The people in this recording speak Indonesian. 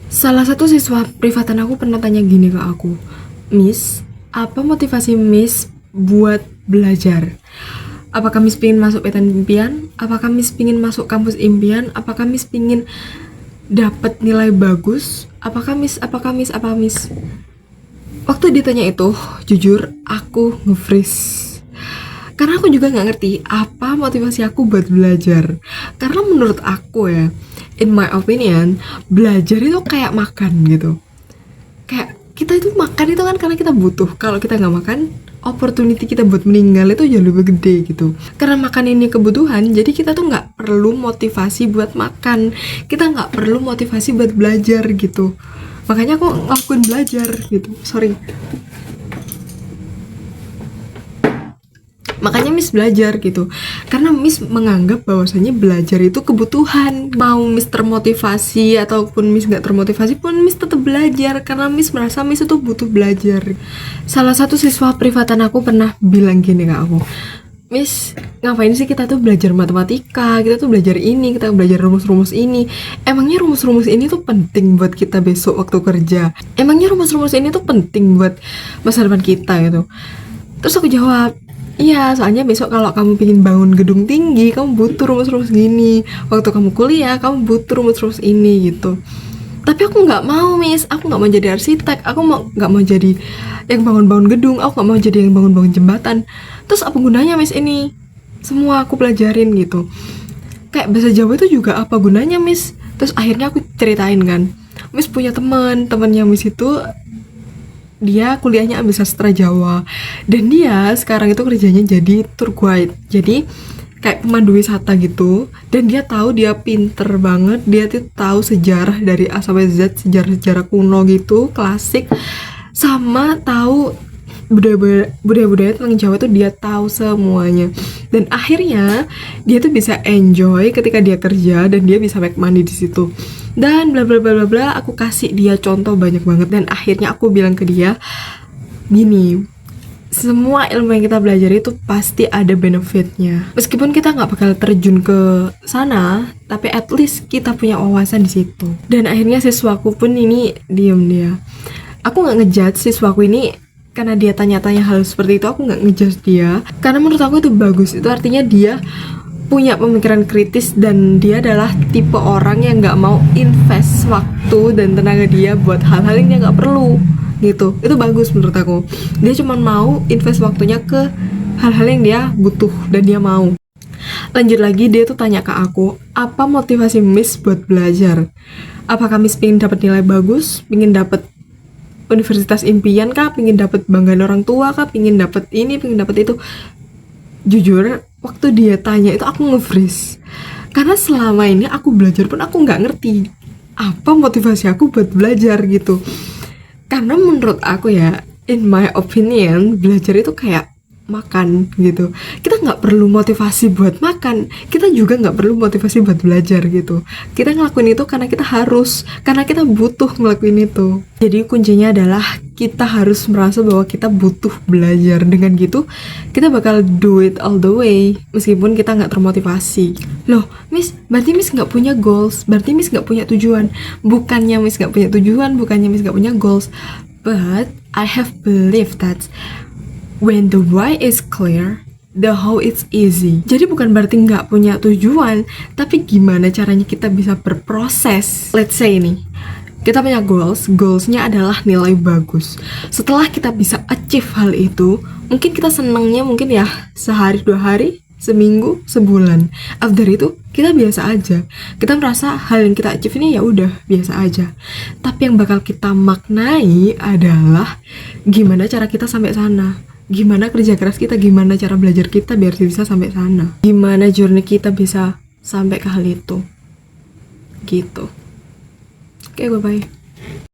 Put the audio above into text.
Salah satu siswa privatan aku pernah tanya gini ke aku, Miss, apa motivasi Miss buat belajar? Apakah Miss pingin masuk PTN impian? Apakah Miss pingin masuk kampus impian? Apakah Miss pingin dapat nilai bagus? Apakah Miss? Waktu ditanya itu, jujur aku nge-freeze. Karena aku juga nggak ngerti apa motivasi aku buat belajar. Karena menurut aku ya, in my opinion, belajar itu kayak makan gitu. Kayak kita itu makan itu kan karena kita butuh. Kalau kita nggak makan, opportunity kita buat meninggal itu jauh lebih gede gitu. Karena makan ini kebutuhan, jadi kita tuh nggak perlu motivasi buat makan. Kita nggak perlu motivasi buat belajar gitu. Makanya aku ngelakuin belajar gitu. Sorry. Makanya Miss belajar gitu, karena Miss menganggap bahwasanya belajar itu kebutuhan. Mau Miss termotivasi ataupun Miss nggak termotivasi pun Miss tetap belajar, karena Miss merasa Miss itu butuh belajar. Salah satu siswa privatan aku pernah bilang gini ke aku, Miss, ngapain sih kita tuh belajar matematika, kita tuh belajar ini, kita belajar rumus-rumus ini. Emangnya rumus-rumus ini tuh penting buat kita besok waktu kerja? Emangnya rumus-rumus ini tuh penting buat masa depan kita gitu? Terus aku jawab, iya, soalnya besok kalau kamu pengen bangun gedung tinggi, kamu butuh rumus-rumus gini. Waktu kamu kuliah, kamu butuh rumus-rumus ini gitu. Tapi aku nggak mau, Miss. Aku nggak mau jadi arsitek. Aku nggak mau jadi yang bangun-bangun gedung. Aku nggak mau jadi yang bangun-bangun jembatan. Terus apa gunanya, Miss, ini? Semua aku pelajarin gitu. Kayak bahasa Jawa itu juga apa gunanya, Miss? Terus akhirnya aku ceritain kan. Miss punya temannya Miss itu dia kuliahnya ambil sastra Jawa dan dia sekarang itu kerjanya jadi tour guide, jadi kayak pemandu wisata gitu. Dan dia tahu, dia pinter banget, dia tuh tahu sejarah dari A sampai Z, sejarah kuno gitu, klasik, sama tahu budaya-budaya tentang Jawa tuh dia tahu semuanya. Dan akhirnya dia tuh bisa enjoy ketika dia kerja dan dia bisa make money di situ. Dan bla bla bla bla bla, aku kasih dia contoh banyak banget dan akhirnya aku bilang ke dia gini, semua ilmu yang kita belajar itu pasti ada benefitnya. Meskipun kita nggak bakal terjun ke sana, tapi at least kita punya wawasan di situ. Dan akhirnya siswaku pun ini diem dia. Aku nggak ngejudge siswaku ini karena dia tanya-tanya hal seperti itu. Aku nggak ngejudge dia karena menurut aku itu bagus. Itu artinya dia punya pemikiran kritis dan dia adalah tipe orang yang nggak mau invest waktu dan tenaga dia buat hal-hal yang dia nggak perlu gitu. Itu bagus menurut aku. Dia cuma mau invest waktunya ke hal-hal yang dia butuh dan dia mau. Lanjut lagi, dia tuh tanya ke aku, apa motivasi Miss buat belajar? Apakah Miss pengen dapat nilai bagus, pengen dapat universitas impian kah, pengen dapat banggaan orang tua kah, pengen dapat ini, pengen dapat itu? Jujur, waktu dia tanya itu aku nge-freeze. Karena selama ini aku belajar pun aku nggak ngerti apa motivasi aku buat belajar gitu. Karena menurut aku ya, in my opinion, belajar itu kayak makan gitu. Kita nggak perlu motivasi buat makan, kita juga nggak perlu motivasi buat belajar gitu. Kita ngelakuin itu karena kita harus, karena kita butuh ngelakuin itu. Jadi kuncinya adalah kita harus merasa bahwa kita butuh belajar. Dengan gitu kita bakal do it all the way meskipun kita nggak termotivasi. Loh, Miss, berarti Miss nggak punya goals, berarti Miss nggak punya tujuan. Bukannya Miss nggak punya tujuan, bukannya Miss nggak punya goals, but I have believed that when the why is clear, the how is easy. Jadi bukan berarti nggak punya tujuan, tapi gimana caranya kita bisa berproses. Let's say nih, kita punya goalsnya adalah nilai bagus. Setelah kita bisa achieve hal itu, mungkin kita senangnya mungkin ya sehari, 2 hari, seminggu, sebulan. After itu kita biasa aja. Kita merasa hal yang kita achieve ini ya udah biasa aja. Tapi yang bakal kita maknai adalah gimana cara kita sampai sana. Gimana kerja keras kita, gimana cara belajar kita biar bisa sampai sana. Gimana journey kita bisa sampai ke hal itu. Gitu. Oke, bye-bye.